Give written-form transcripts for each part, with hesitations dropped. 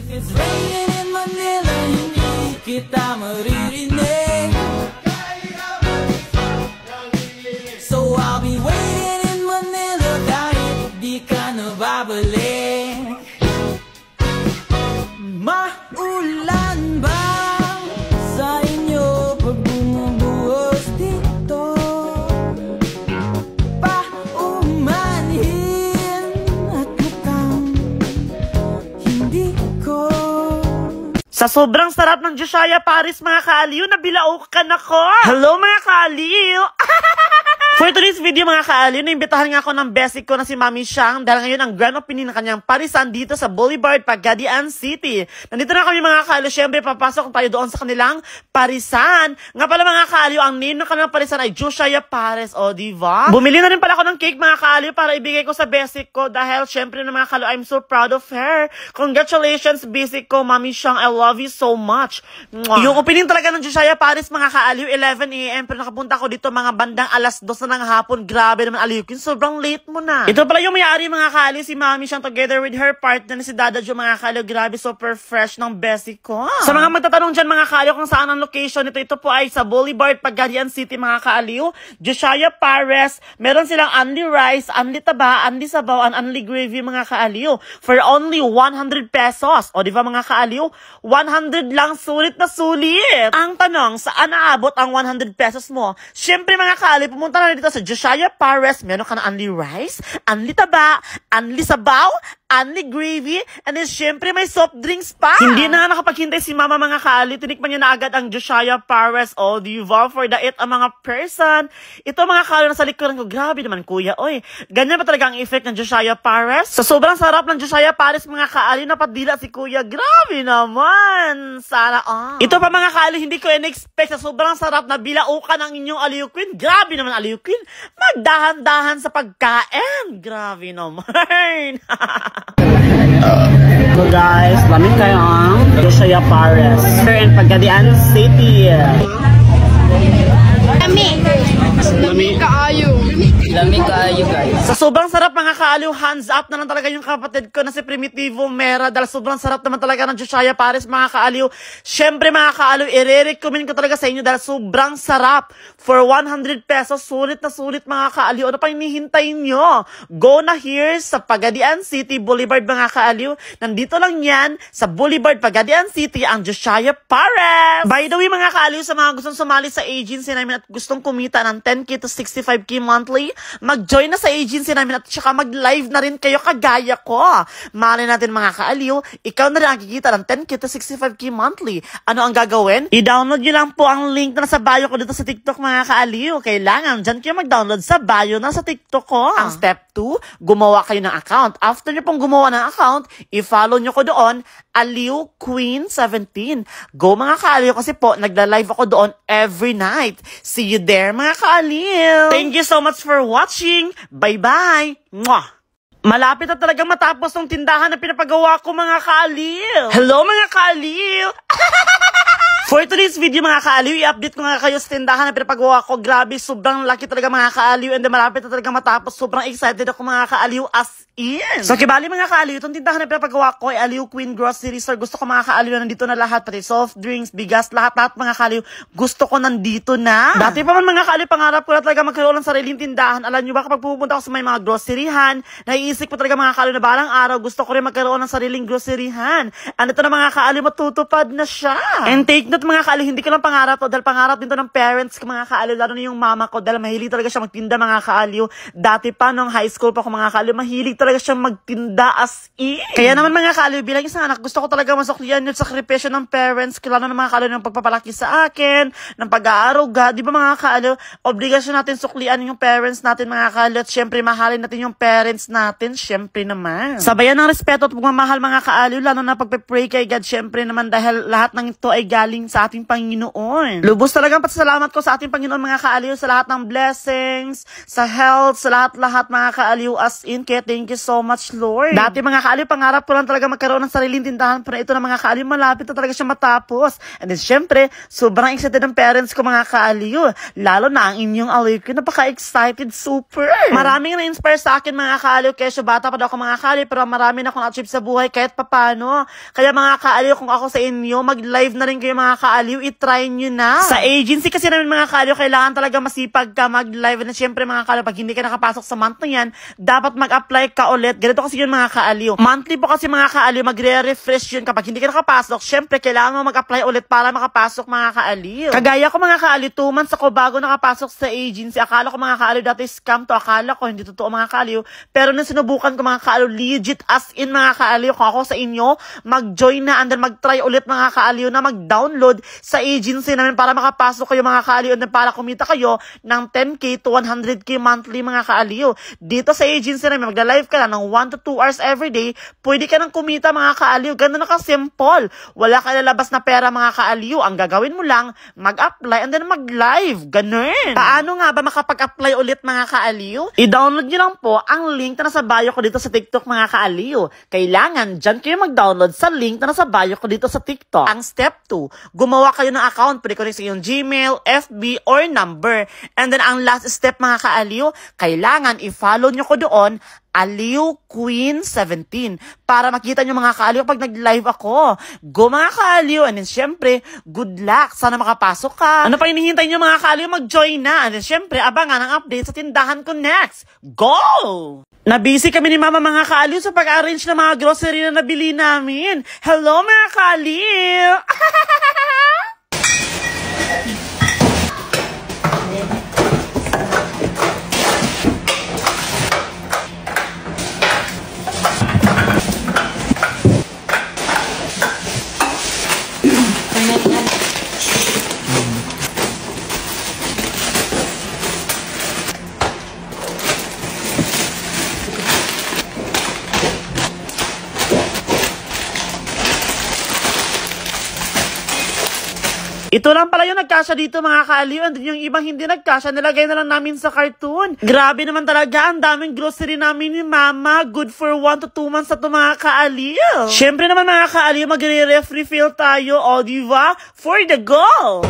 If it's raining in Manila, hindi kita maririnig. So I'll be waiting in Manila kahit di ka nababalik. Maulan ba sa inyo pag bumubuhos dito? Paumanhin at mukhang hindi ko. Sa sobrang sarap ng Joshaya Paris, mga kaaliw, nabilaukan ako! Hello, mga kaaliw! For today's video, mga kaaliw, naimbitahan nga ako ng basic ko na si Mami Shang dahil ngayon ang grand opening ng kanyang parisan dito sa Boulevard, Pagadian City. Nandito na kami, mga kaaliw. Siyempre, papasok tayo doon sa kanilang parisan. Nga pala, mga kaaliw, ang name ng kanilang parisan ay Joshaya Paris, o diba? Bumili na rin pala ako ng cake, mga kaaliw, para ibigay ko sa basic ko dahil siyempre, mga kaaliw, I'm so proud of her. Congratulations, basic ko, Mami Shang. I love you so much. Mwah. Yung opening talaga ng Joshaya Paris, mga kaaliw, 11 AM, pero nakapunta ko dito mga bandang alas 2 ng hapon. Grabe naman, Aliw Queen. Sobrang late mo na. Ito pala yung may-ari, mga kaaliw, si Mami Shang together with her partner na si Dada Jo, mga kaaliw. Grabe, super fresh ng basic ko. Sa mga magtatanong dyan, mga kaaliw, kung saan ang location nito, ito po ay sa Boulevard, Pagadian City, mga kaaliw. Joshaya Paris. Meron silang only rice, only taba, only sabaw, and only gravy, mga kaaliw. For only 100 pesos. O, di ba, mga kaaliw? 100 lang, sulit na sulit. Ang tanong, saan naabot ang 100 pesos mo? Siyempre, mga kaaliw, pumunta na dito sa Joshaya Paris. Meron ka na only rice, only taba, only sabaw, only gravy, and then syempre may soft drinks pa. Hindi na nakapaghintay si Mama, mga kaaliw. Tinikman niya na agad ang Joshaya Paris. O, diva, for the it ang mga person. Ito, mga kaaliw, nasa likuran ko. Grabe naman, kuya. Oy, ganyan pa talaga ang effect ng Joshaya Paris. Sa sobrang sarap ng Joshaya Paris, mga kaaliw, napadila si kuya. Grabe naman. Sana, Ito pa, mga kaaliw, hindi ko in-expect. Sa sobrang sarap na bilaukan ang inyong Aliw Queen. Grabe naman, Aliw Queen. Magdahan-dahan sa pagkain. Grabe naman. So guys, lamig kayo ang Joshaya Paris here in Pagadian City. Lamig kaayo. Lamig kaayo, guys. Sa sobrang sarap, mga kaaliw, hands up na lang talaga yung kapatid ko na si Primitivo Mera dahil sobrang sarap naman talaga ng Joshaya Paris, mga kaaliw. Siyempre, mga kaaliw, i-recommend ko talaga sa inyo dahil sobrang sarap. For 100 pesos, sulit na sulit, mga kaaliw. Ano pa hinihintay nyo? Go na here sa Pagadian City Boulevard, mga kaaliw. Nandito lang yan sa Boulevard, Pagadian City, ang Joshaya Paris. By the way, mga kaaliw, sa mga gustong sumali sa agency namin at gustong kumita ng 10K to 65K monthly, mag-join na sa agency namin at saka mag-live na rin kayo kagaya ko. Malay natin, mga kaaliw, ikaw na rin ang kikita ng 10K to 65K monthly. Ano ang gagawin? I-download nyo lang po ang link na nasa bio ko dito sa TikTok, mga kaaliw. Kailangan dyan kayo mag-download sa bio na sa TikTok ko. Ang step 2, gumawa kayo ng account. After nyo pong gumawa ng account, i-follow nyo ko doon, Aliw Queen 17. Go, mga kaaliw, kasi po, nagla-live ako doon every night. See you there, mga kaaliw. Thank you so much for watching. Bye-bye. Mwah! Malapit na talagang matapos ng tindahan na pinapagawa ko, mga kaaliw. Hello, mga kaaliw. For today's video, mga kaaliw, i-update ko nga kayo sa tindahan na pinapagawa ko. Grabe, sobrang laki talaga, mga kaaliw. And then malapit na talaga matapos. Sobrang excited ako, mga kaaliw, as in. So, kibali, mga kaaliw, itong tindahan na pinapagawa ko ay Aliw Queen Grocery Store. Gusto ko, mga kaaliw, na nandito na lahat. Pati soft drinks, bigas, lahat, mga kaaliw. Gusto ko nandito na. Dati pa man, mga kaaliw, pangarap ko na talaga magkaroon ng sariling tindahan. Alam nyo ba, kapag pupunta ako sa may mga groceryhan, naiisip ko talaga, mga kaaliw, na balang araw, gusto ko rin magkaroon ng sariling groceryhan. And ito na, mga kaaliw, matutupad na siya. And take note, mga kaaliw, hindi ko lang pangarap to dahil pangarap din to ng parents ko, mga kaaliw, lalo na yung mama ko dahil mahilig talaga siya magtinda, mga kaaliw. Dati pa nung high school pa ako, mga kaaliw, mahilig talaga siya magtinda as in. Kaya naman, mga kaaliw, bilang isang anak, gusto ko talaga masuklian yung sakripisyo ng parents ko, lalo na mga kaaliw, ng pagpapalaki sa akin, ng pag-aaruga. Di ba, mga kaaliw, obligasyon natin suklian yung parents natin, mga kaaliw, at syempre mahalin natin yung parents natin, syempre naman. Sabayan ng respeto at pagmamahal, mga kaaliw, lalo na pagpe-pray kay God, syempre naman dahil lahat ng ito ay galing blessing sa ating Panginoon. Lubos talagang pasasalamat ko sa ating Panginoon mga kaaliw sa lahat ng blessings, sa health, sa lahat-lahat mga kaaliw as in. Kaya thank you so much, Lord. Dati mga kaaliw, pangarap ko lang talaga magkaroon ng sariling tindahan, pero ito na mga kaaliw, malapit na talaga siya matapos. And then syempre, sobrang excited ng parents ko mga kaaliw. Lalo na ang inyong aliw ko, napaka-excited, super. Maraming na-inspire sa akin mga kaaliw, kaya siya bata pa daw ako mga kaaliw, pero marami na akong na-achieve sa buhay kahit papano. Kaya mga kaaliw, kung ako sa inyo, mag-live na rin kayo mga kaaliw, itry nyo na. Sa agency kasi namin mga kaaliw, kailangan talaga masipag ka mag-live. Na syempre mga kaaliw, pag hindi ka nakapasok sa month na yan, dapat mag-apply ka ulit. Ganito kasi yun mga kaaliw. Monthly po kasi mga kaaliw, magre-refresh yun. Kapag hindi ka nakapasok, syempre kailangan mo mag-apply ulit para makapasok mga kaaliw. Kagaya ko mga kaaliw, 2 months ako bago nakapasok sa agency. Akala ko mga kaaliw, dati scam to. Akala ko hindi totoo mga kaaliw. Pero nung sinubukan ko mga kaaliw, legit as in mga kaaliw, kung ako sa inyo, mag-join na and then mag-try ulit mga kaaliw na mag-download sa agency namin para makapasok kayo mga kaaliw and then para kumita kayo ng 10k to 100k monthly mga kaaliw. Dito sa agency namin, magla-live ka lang ng 1 to 2 hours everyday, pwede ka nang kumita mga kaaliw. Ganun na ka-simple. Wala ka lalabas na pera mga kaaliw. Ang gagawin mo lang, mag-apply and then mag-live. Ganun. Paano nga ba makapag-apply ulit mga kaaliw? I-download nyo lang po ang link na nasa bio ko dito sa TikTok mga kaaliw. Kailangan dyan kayo mag-download sa link na nasa bio ko dito sa TikTok. Ang step 2, gumawa kayo ng account. Pwede ko rin sa iyong Gmail, FB, or number. And then ang last step mga kaaliw, kailangan i-follow nyo ko doon, Aliw Queen 17 para makita nyo mga kaaliw pag nag-live ako. Go mga kaaliw. And then syempre, good luck. Sana makapasok ka. Ano pa hinihintay nyo mga kaaliw? Mag-join na. And then syempre, abangan ang update sa tindahan ko next. Go! Nabisi kami ni Mama mga kaaliw sa pag-arrange ng mga grocery na nabili namin. Hello mga kaaliw! Ito lang pala yung nagkasya dito mga kaaliw. And yung ibang hindi nagkasya, nilagay na lang namin sa cartoon. Grabe naman talaga, ang daming grocery namin ni Mama. Good for 1 to 2 months na ito mga kaaliw. Syempre naman mga kaaliw, magre-refill tayo. O diba? For the go!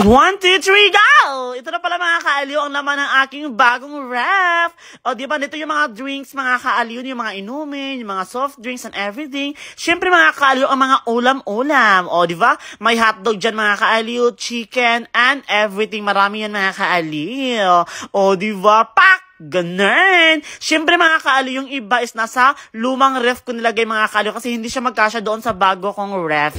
One, two, three, go! Ito na pala mga kaaliw ang laman ng aking bagong ref. O diba, dito yung mga drinks mga kaaliw, yung mga inumin, yung mga soft drinks and everything. Siyempre mga kaaliw, ang mga ulam-ulam. O diba, may hotdog dyan mga kaaliw, chicken and everything. Marami yan mga kaaliw. O diba, pak! Ganun. Siyempre mga kaaliw, yung iba is nasa lumang ref ko nilagay mga kaaliw kasi hindi siya magkasya doon sa bago kong ref.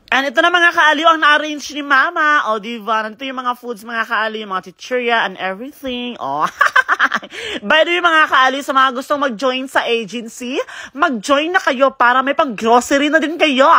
And ito na mga kaaliw ang na-arrange ni Mama. O diba, nandito yung mga foods mga kaaliw, yung mga chichirya and everything. O by the way mga kaaliw, sa mga gustong mag-join sa agency, mag-join na kayo para may pang-grocery na din kayo.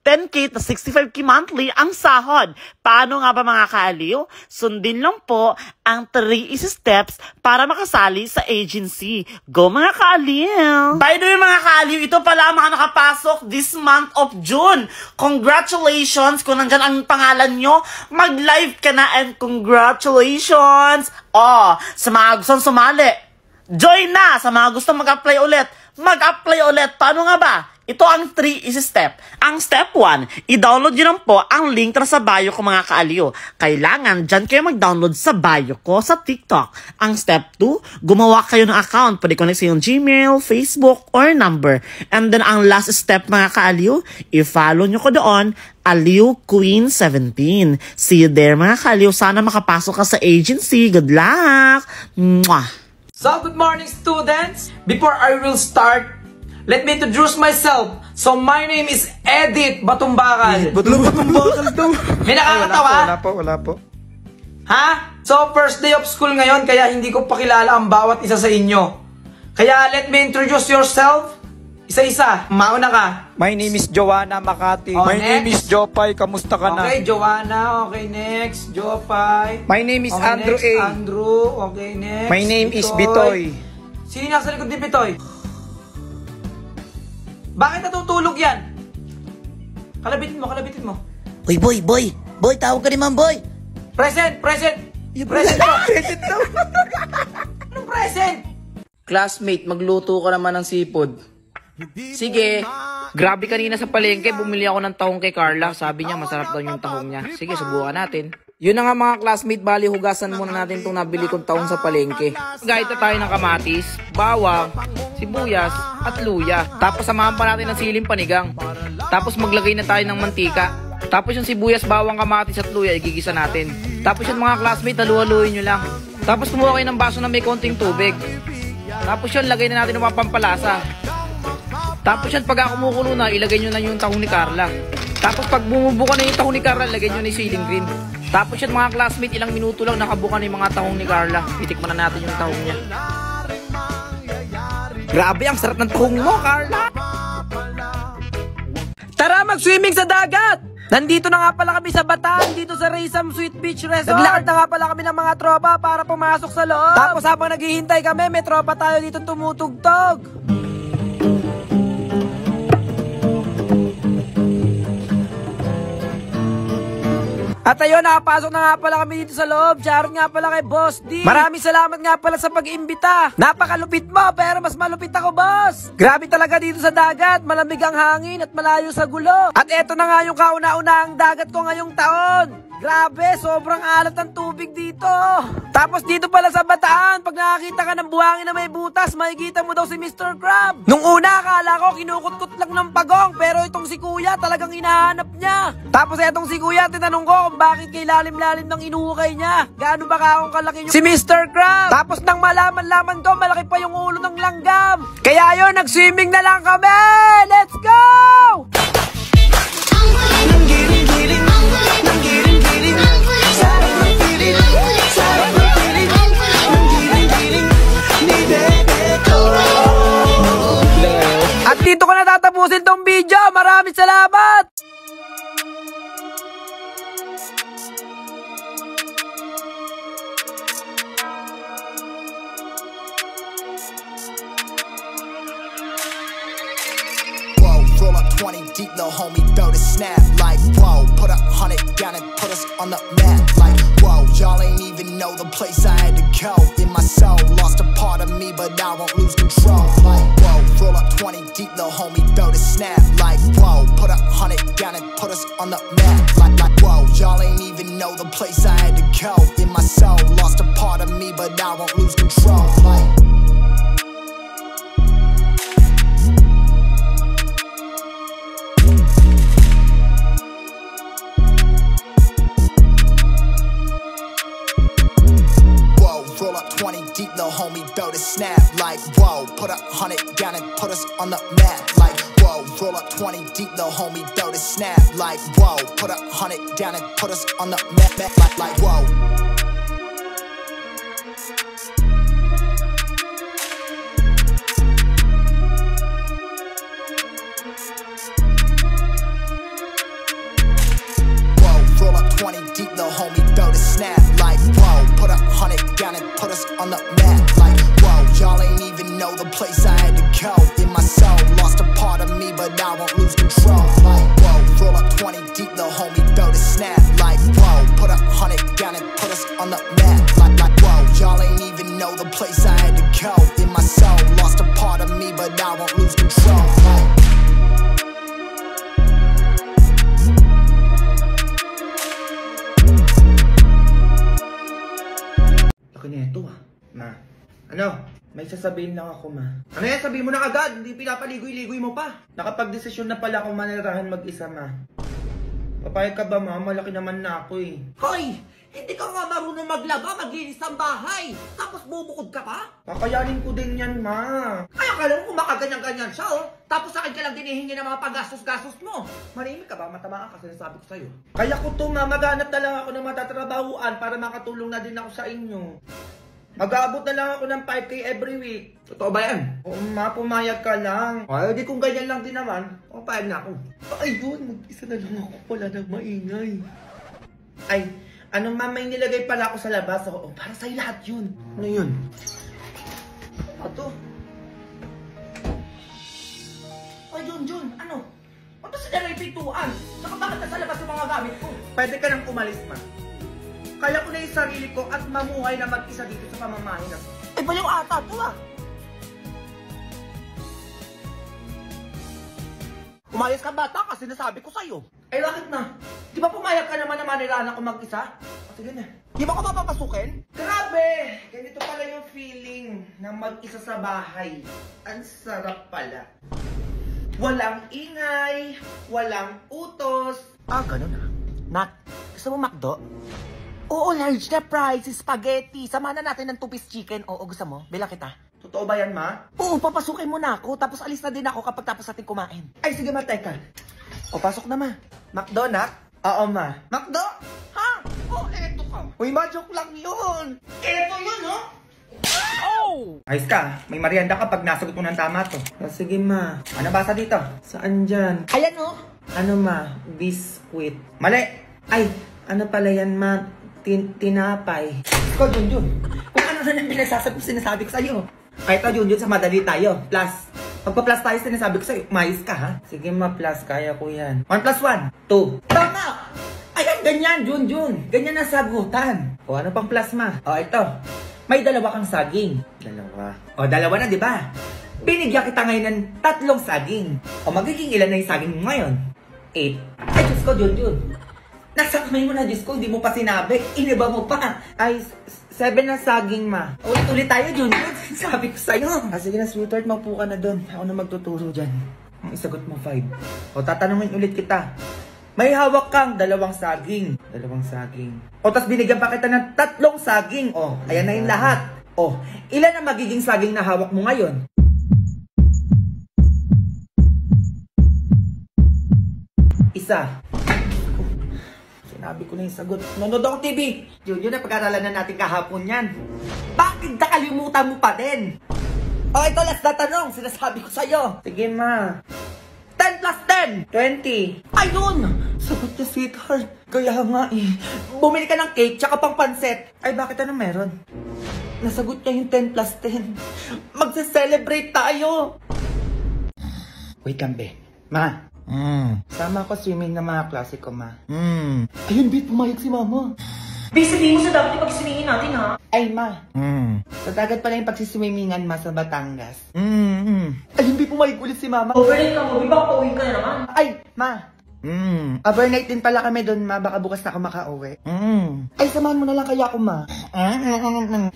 10k to 65k monthly ang sahod. Paano nga ba mga kaaliw? Sundin lang po ang 3 easy steps para makasali sa agency. Go mga kaaliw! By the way mga kaaliw, ito pala ang mga nakapasok this month of June. Congratulations! Kung nandyan ang pangalan nyo, mag-live ka na and congratulations! Oh, sa mga gustong sumali, join na! Sa mga gustong mag-apply ulit, mag-apply ulit. Paano nga ba? Ito ang 3 easy step. Ang step 1, i-download nyo lang po ang link na sa bio ko mga kaaliw. Kailangan dyan kayo mag-download sa bio ko sa TikTok. Ang step 2, gumawa kayo ng account. Pwede connect sa yung Gmail, Facebook, or number. And then ang last step mga kaaliw, i-follow nyo ko doon, Aliw Queen 17. See you there mga kaaliw. Sana makapasok ka sa agency. Good luck! Mwah! So, good morning students! Before I will start, let me introduce myself. So, my name is Edith Batumbakal. Batumbakal daw. May nakakatawa? Wala po. Ha? So, first day of school ngayon, kaya hindi ko pakilala ang bawat isa sa inyo. Kaya, let me introduce yourself. Isa-isa. Mauna ka. My name is Joanna Makati. Oh, My next. name is Jopay. Kamusta ka na? Okay, Joanna. Okay, next. Jopay. My name is Okay, Andrew next. A. Andrew. Okay, next. My name is Bitoy. Sino nasa likod ni Bitoy? Bakit natutulog yan? Kalabitin mo. Uy, boy, tawag ka naman, boy. Present! Present mo! Present daw. Anong present? Classmate, magluto ka naman ng sipod. Sige. Grabe, kanina sa palengke, bumili ako ng tahong kay Carla. Sabi niya, masarap daw yung tahong niya. Sige, subukan natin. Yun na nga mga classmate, bali hugasan muna natin itong nabili kong tahong sa palengke. Gahita tayo ng kamatis, bawang, sibuyas, at luya. Tapos samahan pa natin ng siling panigang. Tapos maglagay na tayo ng mantika. Tapos yung sibuyas, bawang, kamatis at luya, igigisa natin. Tapos yung mga classmate, halu-haluin nyo lang. Tapos kumuha kayo ng baso na may konting tubig. Tapos yun, lagay na natin ng mga pampalasa. Tapos yan, pagka kumukulo na, ilagay nyo na yung tahong ni Carla. Tapos pag bumubuka na yung tahong ni Carla, ilagay nyo na yung ceiling green. Tapos yan mga classmate, ilang minuto lang nakabuka na yung mga tahong ni Carla. Titikman na natin yung tahong niya. Grabe, ang sarap ng tahong mo, Carla! Tara, mag-swimming sa dagat! Nandito na nga pala kami sa Bataan, dito sa Raysam Sweet Beach Resort. Naglakad na nga pala kami ng mga tropa para pumasok sa loob. Tapos habang naghihintay kami, may tropa tayo dito tumutugtog. At ayun, nakapasok na nga pala kami dito sa loob. Shoutout nga pala kay Boss D. Maraming salamat nga pala sa pag-imbita. Napakalupit mo, pero mas malupit ako, boss. Grabe talaga dito sa dagat. Malamig ang hangin at malayo sa gulo. At eto na nga yung kauna-unahang dagat ko ngayong taon. Grabe, sobrang alat ng tubig dito. Tapos dito pala sa Bataan, pag nakakita ka ng buhangin na may butas, makikita mo daw si Mr. Crab. Nung una, akala ko kinukutkot lang ng pagong, pero itong si Kuya talagang hinahanap niya. Tapos etong si Kuya, tinanong ko kung bakit kay lalim-lalim ng inuukay niya. Gaano ba akong kalaki yung si Mr. Crab? Tapos nang malaman-laman ko, malaki pa yung ulo ng langgam. Kaya yun, nag-swimming na lang kami! Let's go! At dito ko na tatapusin tong video. Maraming salamat! Whoa, roll up 20 deep, little homie, throw the snap. Like, whoa, put 100 down and put us on the map. Like, whoa, y'all ain't even know the place I had to go. In my soul, lost a part of me, but I won't lose control. Like, whoa, roll up 20 deep, little homie, throw the snap. Like, whoa, put 100 down and put us on the map. Like, whoa, y'all ain't even know the place I had to go. In my soul, lost a part of me, but I won't lose control. Like, roll up 20 deep, little homie, throw the snap. Like, whoa, put 100 down and put us on the map. Like, whoa, roll up 20 deep, little homie, throw the snap. Like, whoa, put 100 down and put us on the map. Like, whoa. Roll up 20 deep, little homie, throw the snap. Like, whoa, put 100 down and put us on the map. Like, whoa, y'all ain't even know the place I had to go. In my soul, lost a part of me, but I won't lose control. Like, whoa, roll up 20 deep, little homie, throw the snap. Like, whoa, put 100 down and put us on the map. Like, whoa, y'all ain't even know the place I had to go. In my soul, lost a part of me, but I won't lose control. Like, Laki nito ah. Ma, ano? May sasabihin lang ako, ma. Ano yan? Sabihin mo na agad. Hindi pinapaligoy-ligoy mo pa. Nakapag-desisyon na pala akong manirahan mag-isa, ma. Papayag ka ba, ma? Malaki naman na ako eh. Hoy! Hindi ka nga marunong maglaba, maglinis ng bahay. Tapos bubukod ka pa? Kakayanin ko din yan, ma. Kaya ka lang kung makaganyan-ganyan siya, oh. Tapos sa akin ka lang dinihingi ng mga paggastos-gastos mo. Marimi ka ba? Matamaan ka, sinasabi ko sa'yo. Kaya ko to, ma. Maghanap na lang ako ng matatrabahuan para makatulong na din ako sa inyo. Mag-aabot na lang ako ng 5K every week. Totoo ba yan? Oo, ma. Pumayag ka lang. Ay, di kung ganyan lang din naman, payag na ako. Ayun, mag-isa na lang ako. Wala nang maingay. Ay, ano, ma, may nilagay pala ako sa labas. Oo, para sa'yo lahat yun. Ano yun? Ito. Ay, Jun, ano? Ano sa nila pituan? Saka bakit nasa labas yung mga gamit ko? Pwede ka nang umalis, ma. Kaya ko na yung sarili ko at mamuhay na mag-isa dito sa pamamahay na. Iba yung ata to, ah. Umayos ka bata kasi nasabi ko sa'yo. Eh, bakit na? Di ba pumayag ka naman na manirahan ako mag-isa? O, sige na. Di ba ko mapapasukin? Grabe! Ganito pala yung feeling na mag-isa sa bahay. Ang sarap pala. Walang ingay, walang utos. Ah, ganun ah. Nat, gusto mo McDo? Oo, large na fries, spaghetti. Samahan na natin ng 2-piece chicken. Oo, gusto mo? Bilang kita. Totoo ba yan, ma? Oo, papasukin mo na ako. Tapos alis na din ako kapag tapos natin kumain. Ay, sige, ma, teka. O, pasok na, ma. McDo, nak? Oo, ma. McDo? Ha? Oh, eto ka. Uy, ma, joke lang yun. Eto yun, oh. Ayos ka. May merienda ka pag nasagot mo ng tama to. O, sige, ma. Ano basa dito? Saan dyan? Ayan, oh. Ano, ma? Biscuit. Mali. Ay, ano pala yan, ma? Tinapay. Ikaw, Junjun. Kung ano na yung sinasabi ko sa'yo. Ay, ito, Junjun, sa madali tayo. Plus. Pagpa-plus tayo, sinasabi ko sa'yo. Mais ka, ha? Sige, ma, plus. Kaya ko yan. 1 plus 1. 2. Tama! Ayan, ganyan, Junjun. Ganyan ang sagutan. O, ano pang plus, ma? O, ito. May 2 kang saging. 2. O, 2 na, di ba? Binigyan kita ngayon ng 3 saging. O, magiging ilan na yung saging mo ngayon? 8. Ay, Diyos ko, Junjun. Nasa kamay mo na, Diyos ko, hindi mo pa sinabi. Iniba mo pa. Ay, 7 na saging, ma. Ulit-ulit tayo, Junjun. Sabi ko sa'yo. Sige na, sweetheart, maupo ka na doon. Ako na magtuturo dyan. Ang isagot mo, 5. O, tatanungin ulit kita. May hawak kang 2 saging. 2 saging. O, tas binigyan pa kita ng 3 saging. O, ayan na yung lahat. O, ilan ang magiging saging na hawak mo ngayon? Isa. Sinabi ko na yung sagot. Nanood ako TV. Yun na, pag-aralan na natin kahapon yan. Bakit nakalimutan mo pa din? O, ito last na tanong. Sinasabi ko sa'yo. Sige, ma. 10 plus 10. 20. Ayun! Sagot niya, sweetheart. Kaya nga eh. Bumili ka ng cake tsaka pang panset. Ay, bakit ano meron? Nasagot niya yung 10 plus 10. Magse-celebrate tayo. Wait lang, be. Ma. Sama ko swimming ng mga klase ko, ma. Ayun, Bit, pumayag si mama. Sabihin mo sa dapat ipag-swingin natin, ha? Ay, ma. Sa dagat pala yung pagsiswimmingan, ma, sa Batangas. Ayun, Bit, pumayag ulit si mama. Overnight ka mo, baka pauwi ka na naman. Ay, ma. Overnight din pala kami doon, ma. Baka bukas na ako makauwi. Ay, samahan mo na lang kaya ako, ma.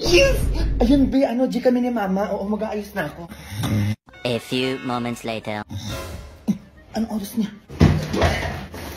Yes! Ayun, Be, ano, G kami ni mama. Oo, mag-aayos na ako. A few moments later. Anong oras niya?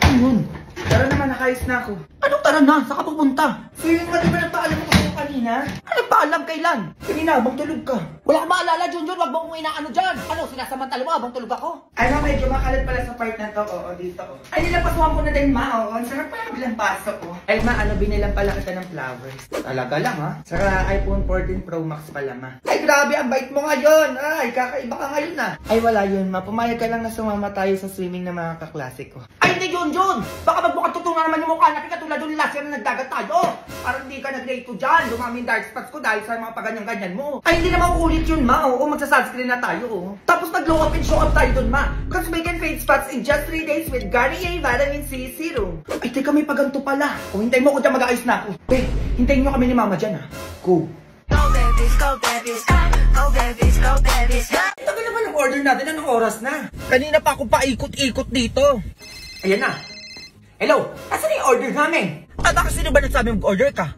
Ayun. Tara naman, nakayos na ako. Anong tara na? Saan ka pupunta? Feeling ka, di ba nagpaalam ko sa'yo kanina? Ano nagpaalam kailan? Kanina, habang tulog ka. Wala kang maalala, Junjun. Wag mo kong inaano dyan. Ano, sinasamantala mo habang tulog ako? Ano, medyo makalat pala sa part na to. Oo, dito. Ay, nilapasuhan ko na din, ma. Oo, ang sarap pala bilang pasok ko. Ay, ma, ano, binilang pala kita ng flowers. Talaga lang, ha? Saka iPhone 14 Pro Max pala, ma. Ay, grabe, ang bait mo ngayon. Ay, kakaiba ka ngayon, na. Ay, wala yun, ma. Pumayag ka lang na sumama tayo sa swimming ng mga kaklase ko. Ay, hindi, Junjun. Baka magmukatutungan naman yung mukha natin katulad doon last year na nagdagat tayo. Parang hindi ka nag-late dyan. Dumami yung dark spots ko dahil sa mga paganyan-ganyan mo. Ay, hindi naman ulit yun, ma. Oo, magsa-sunscreen na tayo. Oh. Tapos nag-glow up and show up tayo dun, ma. Cause make and fade spots in just 3 days with Garnier Vitamin C Serum. Ay, teka, may paganto pala. O, hintayin mo ko dyan, mag-aayos na ako. Eh, hintayin nyo kami ni mama dyan, ha. Go. Go babies, go babies, go babies, go babies. Tagal naman ang order natin. Anong oras na? Kanina pa ako paikot-ikot dito. Ayan na. Hello? Asan yung order namin? Ah, baka sino ba nagsabi mag-order ka?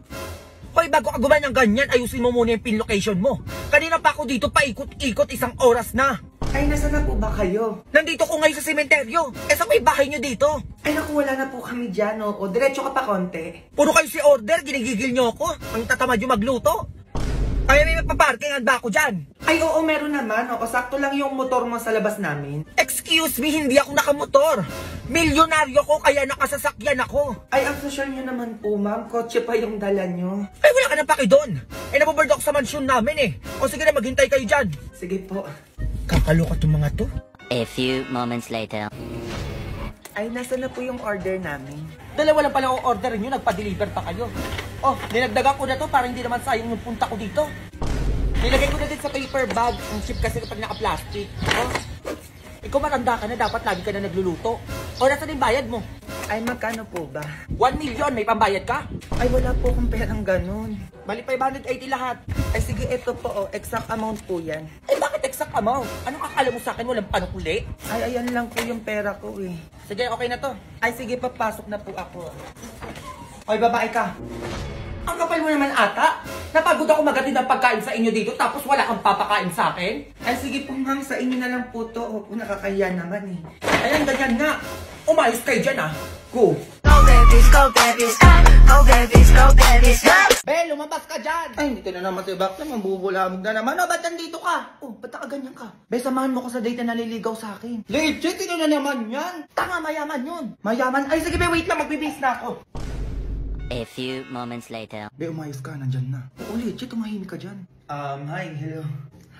Hoy, bago ka gumawa ng ganyan, ayusin mo muna yung pin location mo. Kanina pa ako dito paikot-ikot 1 oras na. Ay, nasa na po ba kayo? Nandito ko ngayon sa sementeryo. Eh, sa may bahay nyo dito? Ay, naku, wala na po kami dyan, o. Diretso ka pa konti. Puro kayo si order, ginigigil nyo ako. Ang tatamad yung magluto. Ay, may paparkingan ba ako dyan? Ay, oo, meron naman, o. Sakto lang yung motor mo sa labas namin. Excuse me, hindi ako nakamotor. Milyonaryo ko, kaya nakasasakyan ako. Ay, ang social nyo naman po, ma'am. Kotse pa yung dala nyo. Ay, wala ka nang paki doon. Eh, nababird ako sa mansyon namin eh. O sige na, maghintay kayo dyan. Sige po. Kakaloka tong mga to. A few moments later. Ay, nasa na po yung order namin? Dalawa lang pala ang order nyo, nagpa-deliver pa kayo. Oh, dinagdagan ko na to para hindi naman sayang yung punta ko dito. Nilagay ko na din sa paper bag. Ang cheap kasi kapag naka-plastic. Oh, ikaw matanda ka na, dapat lagi ka na nagluluto. O, nasa yung bayad mo? Ay, magkano po ba? 1 million, may pambayad ka? Ay, wala po akong perang ganun. Bali 580 lahat. Ay, sige, ito po, o. Exact amount po yan. Eh, bakit exact amount? Anong akala mo sa akin? Walang panukuli? Ay, ayan lang po yung pera ko, eh. Sige, okay na to. Ay, sige, papasok na po ako. Oy, babae ka. Ang kapal mo naman ata. Napagod ako magatid ng pagkain sa inyo dito tapos wala kang papakain sa akin. Ay, sige po ma'am, sa inyo na lang po to. O, nakakahiya naman eh. Ayan, ganyan nga. Umayos kayo dyan ah. Go. Go babies, go babies, go babies, go babies, go. Be, lumabas ka dyan. Ay, dito na naman si Bakla, mambubulamog na naman. O, ba't nandito ka? Oh, ba't nakaganyan ka? Be, samahan mo ko sa date na naliligaw sa akin. Legit, ito na naman yan. Tanga, mayaman yun. Mayaman? Ay, sige be, wait lang, magbibis na ako. A few moments later. Be, umayos ka, nandyan na. Oo, legit, tumahimik ka dyan. Hi, hello.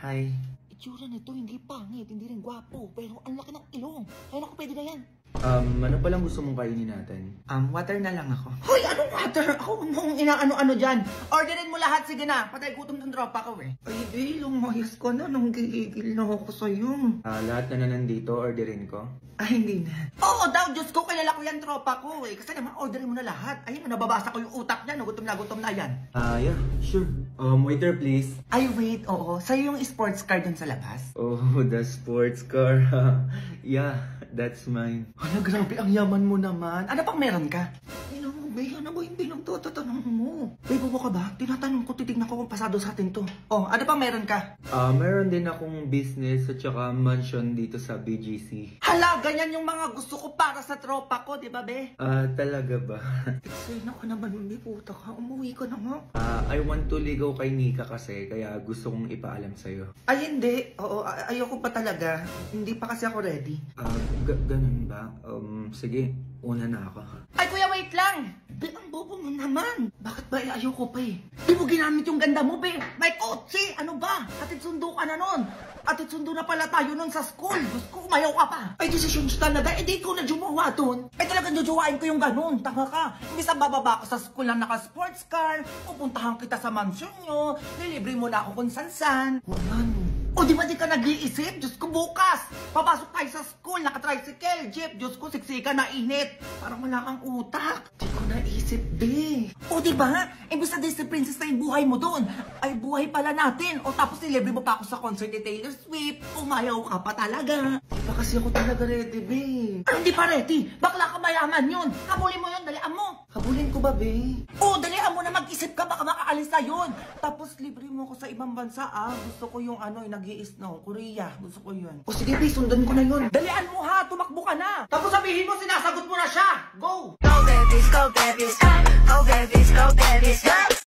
Hi. Itsura nito, hindi pangit, hindi rin gwapo. Pero ang laki ng ilong. Ay, naku, pwede na yan. Ano palang gusto mong kainin natin? Water na lang ako. Hoy, anong water? Ako mong inaano-ano dyan. Orderin mo lahat, sige na. Patay gutom ng tropa ko eh. Ay, be, lumayas ka na. Nang gigigil na ako sa'yo. Lahat na nandito, orderin ko. Ay, hindi na. Oo daw, Diyos ko, kilala ko yan tropa ko eh. Kasi naman, orderin mo na lahat. Ayun, nababasa ko yung utak niya. Gutom na yan. Yeah, sure. Waiter please. Ay, wait, oo. Sa'yo yung sports car dun sa labas? Oh, the sports car. Yeah, that's mine. Hala, grabe, ang yaman mo naman. Ano pang meron ka? Ino mo, be, ano ba yung pinagtatanong mo? Be, bobo ka ba? Tinatanong ko, titignan ko kung pasado sa atin to. Oh, ano pang meron ka? Meron din akong business at saka mansion dito sa BGC. Hala, ganyan yung mga gusto ko para sa tropa ko, di ba, be? Talaga ba? Eksena ka naman, be, puta ka. Umuwi ka na nga. I want to ligaw kay Nika kasi, kaya gusto kong ipaalam sa'yo. Ay, hindi. Oo, ayoko pa talaga. Hindi pa kasi ako ready. Ganun ba? Sige, una na ako. Ay, kuya, wait lang. Be, ang bobo mo naman. Bakit ba ayoko pa eh? Di mo ginamit yung ganda mo, be. May kotse. Ano ba? Atid sundo ka na nun. Atid sundo na pala tayo nun sa school. Diyos ko, umayaw ka pa. Ay, desisyon sa talaga. Eh, di ko na jumawa dun. Eh, talagang jujuwain ko yung ganun. Tanga ka. Imbis na bababa ko sa school na naka-sports car, pupuntahan kita sa mansion nyo, lilibre mo na ako kung san-san. O di ba di ka nag-iisip? Diyos ko, bukas! Papasok tayo sa school, naka-tricycle, jeep. Diyos ko, siksika na init. Parang wala kang utak. Di ko naisip, be. O di ba? Imbis na Disney Princess na yung buhay mo doon, ay buhay pala natin. O tapos nilibre mo pa ako sa concert ni Taylor Swift. Umayaw ka pa talaga. Di pa kasi ako talaga ready, be. Ano hindi pa ready? Bakla ka mayaman yun. Habulin mo yun, dalian mo. Habulin ko ba, be? O, dalian mo na mag-isip ka, baka makaalis na yun. Tapos libre mo ko sa ibang bansa, ah. Gusto ko yung ano, nag-i-snow, Korea. Gusto ko yun. O sige, be, sundan ko na yun. Dalian mo ha, tumakbo ka na. Tapos sabihin mo, sinasagot mo na siya. Go! Go babies,